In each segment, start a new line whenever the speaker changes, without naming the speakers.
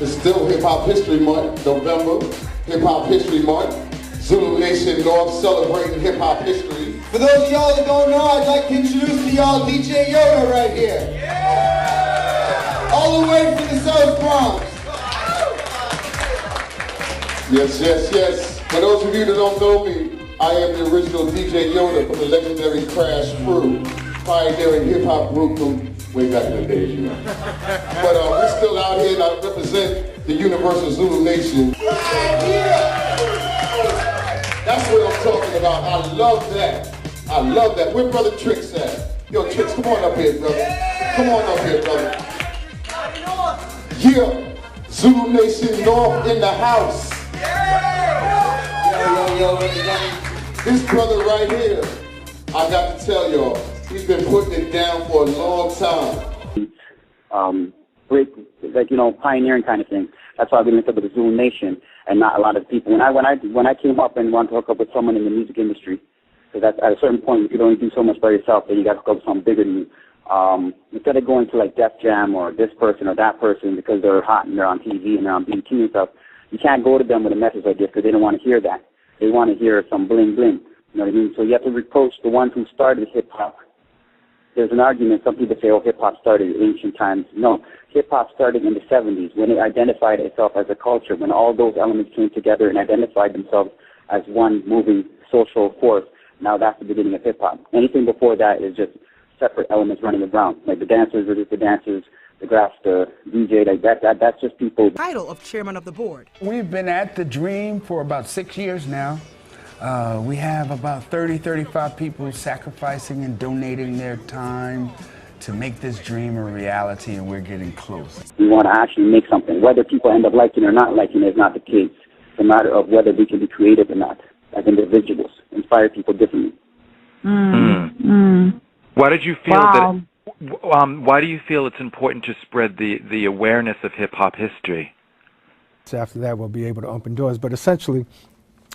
It's still Hip Hop History Month, November, Hip Hop History Month. Zulu Nation North celebrating hip hop history.
For those of y'all that don't know, I'd like to introduce to y'all DJ Yoda right here. Yeah! All the way from the South Bronx.
Yes, yes, yes. For those of you that don't know me, I am the original DJ Yoda from the legendary Crash Crew, pioneering hip hop group from way back in the days, you know. But we're still out here and I represent the Universal Zulu Nation. Right here! That's what I'm talking about. I love that. I love that. Where Brother Tricks at? Yo, Tricks, come on up here, brother. Come on up here, brother. Yeah, Zulu Nation North in the house. Yo, this brother right here, I got to tell y'all, he's been putting it down for a long time.
Great, like, you know, pioneering kind of thing. That's why we linked up with the Zulu Nation and not a lot of people. When I came up and wanted to hook up with someone in the music industry, because at a certain point you could only do so much by yourself, then you got to hook up with something bigger than you. Instead of going to like Def Jam or this person or that person because they're hot and they're on TV and they're on BT and stuff, you can't go to them with a message like this because they don't want to hear that. They want to hear some bling bling. You know what I mean? So you have to approach the ones who started hip hop. There's an argument. Some people say, oh, hip hop started in ancient times. No, hip hop started in the 70s when it identified itself as a culture, when all those elements came together and identified themselves as one moving social force. Now that's the beginning of hip hop. Anything before that is just separate elements running around. Like the dancers are just the dancers, the graphs, the DJ, like that's just people.
Title of chairman of the board.
We've been at the Dream for about 6 years now. We have about 35 people sacrificing and donating their time to make this dream a reality, and we're getting close.
We want to actually make something. Whether people end up liking or not liking is not the case. It's a matter of whether we can be creative or not as individuals, inspire people differently.
Why did you feel that? Why do you feel it's important to spread the awareness of hip hop history?
So after that, we'll be able to open doors, but essentially,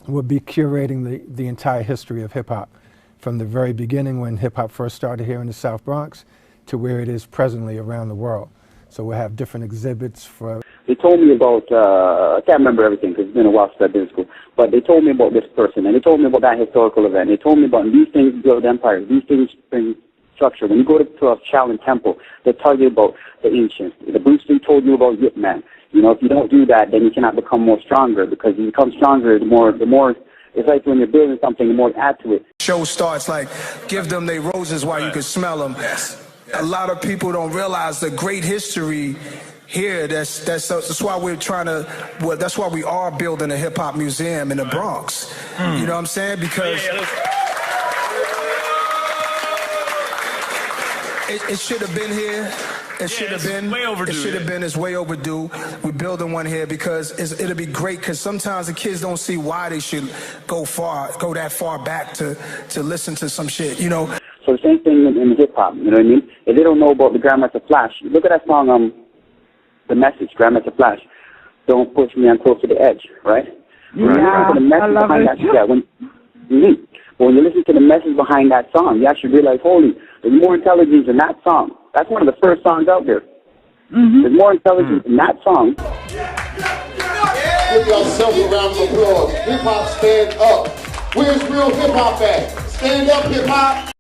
we'll be curating the entire history of hip hop, from the very beginning when hip hop first started here in the South Bronx to where it is presently around the world. So we'll have different exhibits for.
They told me about, I can't remember everything because it's been a while since I've been in school, but they told me about this person, and they told me about that historical event. They told me about these things build empires, these things bring structure. When you go to a Shaolin temple, they tell you about the ancients. The Bruce Lee told you about Yip Man. You know, if you don't do that, then you cannot become more stronger, because you become stronger, the more, it's like when you're building something, the more add to it.
Show starts like, give them their roses while you can smell them. Yes. A lot of people don't realize the great history here. That's why we're trying to, well, that's why we are building a hip hop museum in the Bronx. You know what I'm saying? Because it should have been here. It should have been. Way overdue. It should have been. It's way overdue. We're building one here because it'll be great. Because sometimes the kids don't see why they should go that far back to listen to some shit. You know.
So the same thing in hip hop. You know what I mean? If they don't know about the Grandmaster Flash, look at that song, The Message, Grandmaster Flash. Don't push me, I'm close to the edge, right?
Yeah,
the message
I love
behind
it.
That, yeah, when you listen to the message behind that song, you actually realize, holy, there's more intelligence in that song. That's one of the first songs out there. There's more intelligence in that song.
Give yourself a round of applause. Hip hop, stand up. Where's real hip hop at? Stand up, hip hop.